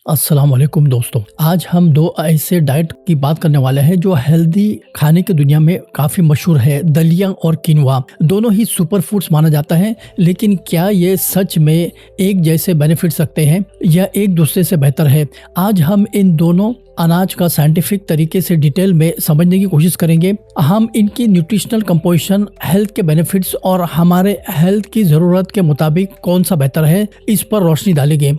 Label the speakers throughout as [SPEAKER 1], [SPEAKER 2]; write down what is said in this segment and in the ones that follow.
[SPEAKER 1] अस्सलाम वालेकुम दोस्तों। आज हम दो ऐसे डाइट की बात करने वाले हैं जो हेल्दी खाने की दुनिया में काफ़ी मशहूर है। दलिया और किनवा दोनों ही सुपर फूड्स माना जाता है, लेकिन क्या ये सच में एक जैसे बेनिफिट्स रखते हैं या एक दूसरे से बेहतर है? आज हम इन दोनों अनाज का साइंटिफिक तरीके से डिटेल में समझने की कोशिश करेंगे। हम इनकी न्यूट्रिशनल कंपोजिशन, हेल्थ के बेनिफिट्स और हमारे हेल्थ की ज़रूरत के मुताबिक कौन सा बेहतर है, इस पर रोशनी डालेंगे।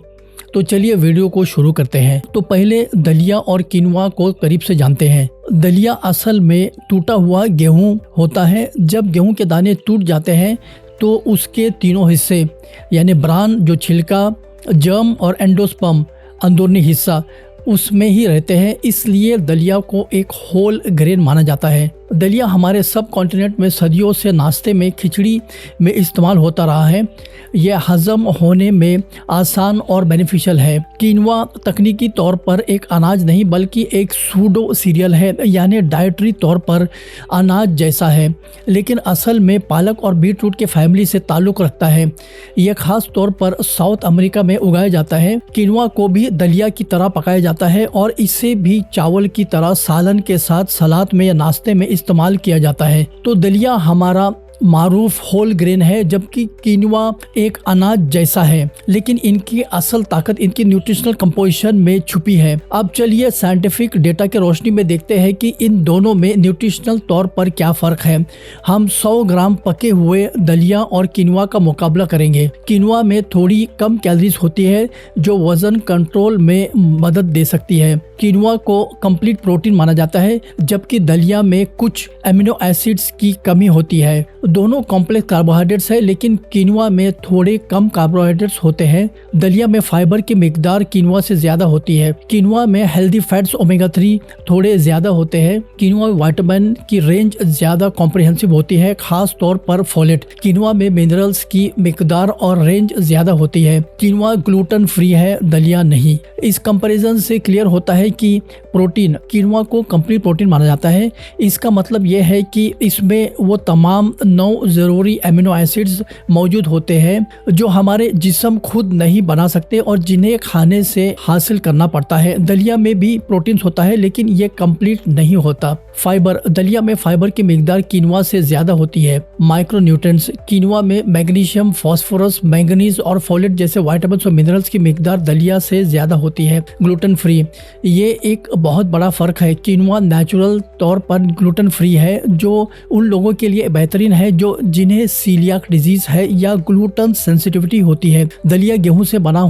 [SPEAKER 1] तो चलिए वीडियो को शुरू करते हैं। तो पहले दलिया और किनवा को करीब से जानते हैं। दलिया असल में टूटा हुआ गेहूं होता है। जब गेहूं के दाने टूट जाते हैं तो उसके तीनों हिस्से यानी ब्रान जो छिलका, जर्म और एंडोस्पर्म अंदरूनी हिस्सा उसमें ही रहते हैं, इसलिए दलिया को एक होल ग्रेन माना जाता है। दलिया हमारे सब कॉन्टिनेंट में सदियों से नाश्ते में, खिचड़ी में इस्तेमाल होता रहा है। यह हजम होने में आसान और बेनिफिशियल है। किनवा तकनीकी तौर पर एक अनाज नहीं बल्कि एक सूडो सीरियल है, यानी डाइटरी तौर पर अनाज जैसा है, लेकिन असल में पालक और बीटरूट के फैमिली से ताल्लुक़ रखता है। यह खास तौर पर साउथ अमेरिका में उगाया जाता है। किनवा को भी दलिया की तरह पकाया जाता है और इसे भी चावल की तरह सालन के साथ सलाद में या नाश्ते में इस्तेमाल किया जाता है। तो दलिया हमारा मारूफ होल ग्रेन है, जबकि किनवा एक अनाज जैसा है, लेकिन इनकी असल ताकत इनकी न्यूट्रिशनल कंपोजिशन में छुपी है। अब चलिए साइंटिफिक डेटा के रोशनी में देखते हैं कि इन दोनों में न्यूट्रिशनल तौर पर क्या फ़र्क है। हम 100 ग्राम पके हुए दलिया और किनवा का मुकाबला करेंगे। किनवा में थोड़ी कम कैलोरीज होती है जो वज़न कंट्रोल में मदद दे सकती है। किनवा को कंप्लीट प्रोटीन माना जाता है, जबकि दलिया में कुछ एमिनो एसिड्स की कमी होती है। दोनों कॉम्प्लेक्स कार्बोहाइड्रेट्स है, लेकिन किनवा में थोड़े कम कार्बोहाइड्रेट्स होते हैं। दलिया में फाइबर की मिकदार किनवा से ज्यादा होती है। किनवा में हेल्दी फैट्स ओमेगा 3 थोड़े ज्यादा होते हैं। किनवा में विटामिन की रेंज ज्यादा कॉम्प्रिहेंसिव होती है, खास तौर पर फोलेट। किनवा में मिनरल्स की मिकदार और रेंज ज्यादा होती है। किनवा ग्लूटेन फ्री है, दलिया नहीं। इस कंपैरिजन से क्लियर होता है कि प्रोटीन, किनवा को कंप्लीट प्रोटीन माना जाता है। इसका मतलब यह है कि इसमें वो तमाम 9 ज़रूरी एमिनो एसिड्स मौजूद होते हैं जो हमारे जिस्म खुद नहीं बना सकते और जिन्हें खाने से हासिल करना पड़ता है। दलिया में भी प्रोटीन होता है, लेकिन ये कंप्लीट नहीं होता। फाइबर, दलिया में फाइबर की मिकदार किनवा से ज्यादा होती है। माइक्रोन्यूट्रिएंट्स, किनवा में मैग्नीशियम, फास्फोरस, मैंगनीज और फोलेट जैसे विटामिन और मिनरल्स की मिकदार दलिया से ज्यादा होती है। ग्लूटेन फ्री, ये एक बहुत बड़ा फर्क है। किनवा नेचुरल तौर पर ग्लूटेन फ्री है, जो उन लोगों के लिए बेहतरीन है जो जिन्हें सीलियाक डिजीज है या ग्लूटेन सेंसिटिविटी होती है। दलिया गेहूं से बना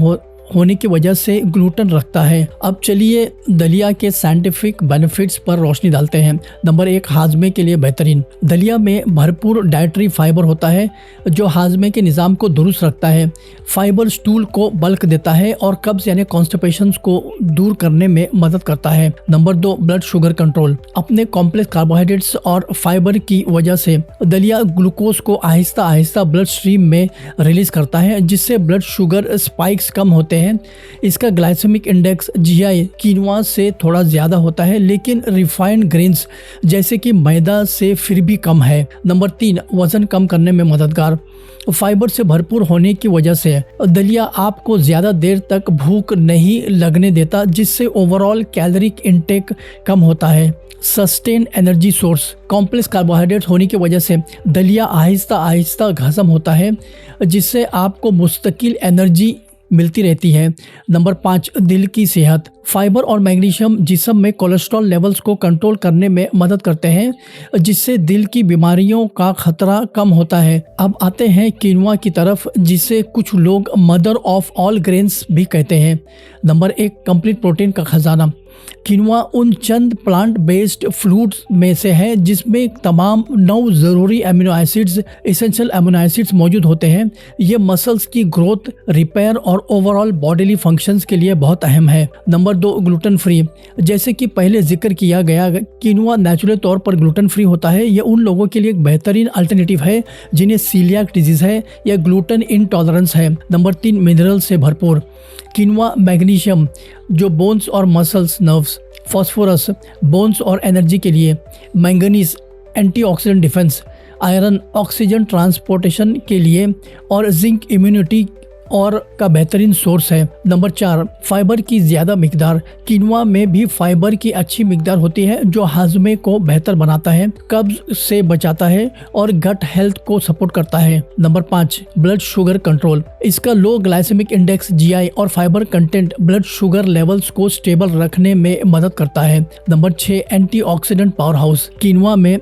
[SPEAKER 1] होने की वजह से ग्लूटेन रखता है। अब चलिए दलिया के साइंटिफिक बेनिफिट्स पर रोशनी डालते हैं। नंबर 1, हाजमे के लिए बेहतरीन। दलिया में भरपूर डाइटरी फाइबर होता है जो हाजमे के निज़ाम को दुरुस्त रखता है। फाइबर स्टूल को बल्क देता है और कब्ज यानी कॉन्स्टिपेशन को दूर करने में मदद करता है। Number 2, blood sugar control. अपने कॉम्प्लेक्स कार्बोहाइड्रेट्स और फाइबर की वजह से दलिया ग्लूकोज को आहिस्ता आहिस्ता ब्लड स्ट्रीम में रिलीज करता है, जिससे ब्लड शुगर स्पाइक्स कम होते हैं। इसका ग्लाइसेमिक इंडेक्स GI किनवा से थोड़ा ज्यादा होता है, लेकिन रिफाइंड ग्रेन्स जैसे कि मैदा से फिर भी कम है। नंबर 3, वजन कम करने में मददगार। फाइबर से भरपूर होने की वजह से दलिया आपको ज्यादा देर तक भूख नहीं लगने देता, जिससे ओवरऑल कैलोरिक इंटेक कम होता है। Sustain energy source, complex carbohydrate होने की वजह से दलिया आहिस्ता आहिस्ता हजम होता है, जिससे आपको मुस्तकिल एनर्जी मिलती रहती है। नंबर 5, दिल की सेहत। फाइबर और मैग्नीशियम जिस्म में कोलेस्ट्रॉल लेवल्स को कंट्रोल करने में मदद करते हैं, जिससे दिल की बीमारियों का खतरा कम होता है। अब आते हैं किनवा की तरफ, जिसे कुछ लोग मदर ऑफ ऑल ग्रेन्स भी कहते हैं। नंबर 1, कंप्लीट प्रोटीन का खजाना। किनवा उन चंद प्लांट बेस्ड फ्रूट्स में से है जिसमें तमाम 9 ज़रूरी amino acids, essential amino acids मौजूद होते हैं। ये मसल्स की ग्रोथ, रिपेयर और ओवरऑल बॉडीली फंक्शंस के लिए बहुत अहम है। Number 2, gluten free. जैसे कि पहले जिक्र किया गया, किनवा नेचुरल तौर पर ग्लूटेन फ्री होता है। ये उन लोगों के लिए एक बेहतरीन अल्टरनेटिव है जिन्हें सीलियाक डिजीज है या ग्लूटेन इंटॉलरेंस है। नंबर 3, मिनरल से भरपूर। किनवा मैग्नीशियम जो बोन्स और मसल्स, नर्व्स, फास्फोरस बोन्स और एनर्जी के लिए, manganese antioxidant defence, iron oxygen transportation के लिए और जिंक इम्यूनिटी और का बेहतरीन सोर्स है। नंबर 4, फाइबर की ज्यादा मिकदार। किनुआ में भी फाइबर की अच्छी मिकदार होती है जो हाजमे को बेहतर बनाता है, कब्ज से बचाता है और गट हेल्थ को सपोर्ट करता है। Number 5, blood sugar control. इसका लो ग्लाइसेमिक इंडेक्स, जीआई और fibre content blood sugar levels को स्टेबल रखने में मदद करता है। Number 6, antioxidant powerhouse. Quinoa में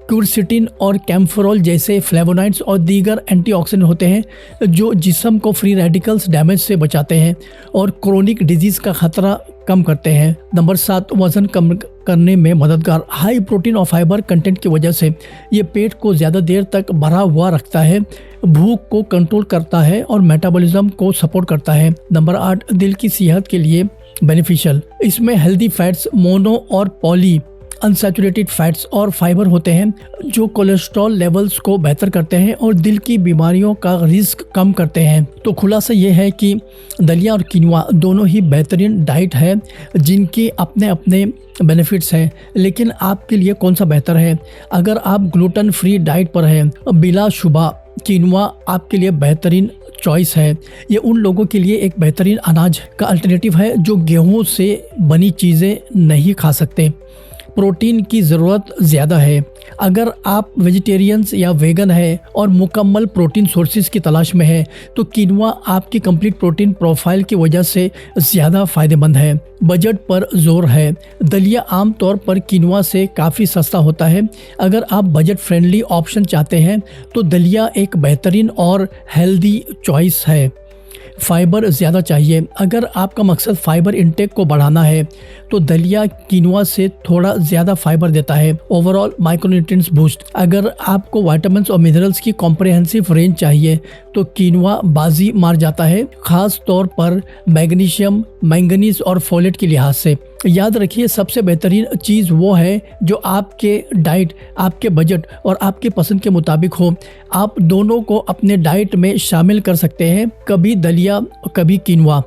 [SPEAKER 1] क्यूरसिटिन और कैम्फोरॉल जैसे फ्लेवोनॉइड्स और दीगर एंटीऑक्सीडेंट होते हैं जो जिस्म को फ्री रेडिकल्स डैमेज से बचाते हैं और क्रोनिक डिजीज का खतरा कम करते हैं। नंबर 7, वजन कम करने में मददगार। हाई प्रोटीन और फाइबर कंटेंट की वजह से ये पेट को ज़्यादा देर तक भरा हुआ रखता है, भूख को कंट्रोल करता है और मेटाबॉलिज्म को सपोर्ट करता है। नंबर 8, दिल की सेहत के लिए बेनिफिशियल। इसमें हेल्दी फैट्स, मोनो और पॉली अनसैचुरेटेड फैट्स और फाइबर होते हैं जो कोलेस्ट्रॉल लेवल्स को बेहतर करते हैं और दिल की बीमारियों का रिस्क कम करते हैं। तो खुलासा ये है कि दलिया और किनुआ दोनों ही बेहतरीन डाइट है जिनके अपने अपने बेनिफिट्स हैं, लेकिन आपके लिए कौन सा बेहतर है? अगर आप ग्लूटेन फ्री डाइट पर हैं, बिलाशुबा किनुआ आपके लिए बेहतरीन चॉइस है। ये उन लोगों के लिए एक बेहतरीन अनाज का अल्टरनेटिव है जो गेहूं से बनी चीज़ें नहीं खा सकते। प्रोटीन की ज़रूरत ज़्यादा है। अगर आप वेजिटेरियंस या वेगन है और मुकम्मल प्रोटीन सोर्सेज की तलाश में है तो किनुआ आपकी कंप्लीट प्रोटीन प्रोफाइल की वजह से ज़्यादा फ़ायदेमंद है। बजट पर जोर है। दलिया आमतौर पर किनुआ से काफ़ी सस्ता होता है। अगर आप बजट फ्रेंडली ऑप्शन चाहते हैं तो दलिया एक बेहतरीन और हेल्दी चॉइस है। फाइबर ज़्यादा चाहिए। अगर आपका मकसद फाइबर इंटेक को बढ़ाना है तो दलिया किनुआ से थोड़ा ज़्यादा फाइबर देता है। Overall micronutrients boost. अगर आपको विटामिन्स और मिनरल्स की कॉम्प्रिहेंसिव रेंज चाहिए तो किनुआ बाजी मार जाता है, खास तौर पर मैग्नीशियम, मैंगनीज और फोलेट के लिहाज से। याद रखिए, सबसे बेहतरीन चीज़ वो है जो आपके डाइट, आपके बजट और आपके पसंद के मुताबिक हो। आप दोनों को अपने डाइट में शामिल कर सकते हैं, कभी दलिया कभी किनुआ।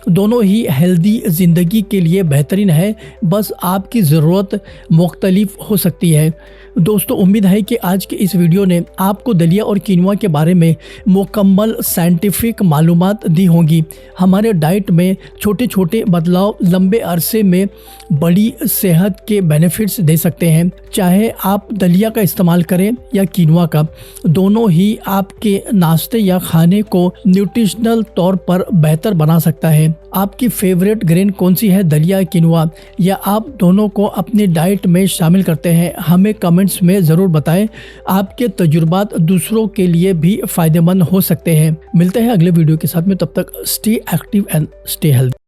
[SPEAKER 1] दोनों ही हेल्दी ज़िंदगी के लिए बेहतरीन है, बस आपकी ज़रूरत मुख्तलिफ हो सकती है। दोस्तों, उम्मीद है कि आज के इस वीडियो ने आपको दलिया और किनुआ के बारे में मुकम्मल साइंटिफिक मालूमात दी होंगी। हमारे डाइट में छोटे छोटे बदलाव लंबे अरसे में बड़ी सेहत के बेनिफिट्स दे सकते हैं। चाहे आप दलिया का इस्तेमाल करें या किनुआ का, दोनों ही आपके नाश्ते या खाने को न्यूट्रिशनल तौर पर बेहतर बना सकता है। आपकी फेवरेट ग्रेन कौन सी है, दलिया किनुआ, या आप दोनों को अपनी डाइट में शामिल करते हैं? हमें कमेंट्स में ज़रूर बताएं। आपके तजुर्बात दूसरों के लिए भी फ़ायदेमंद हो सकते हैं। मिलते हैं अगले वीडियो के साथ में, तब तक stay active and stay healthy.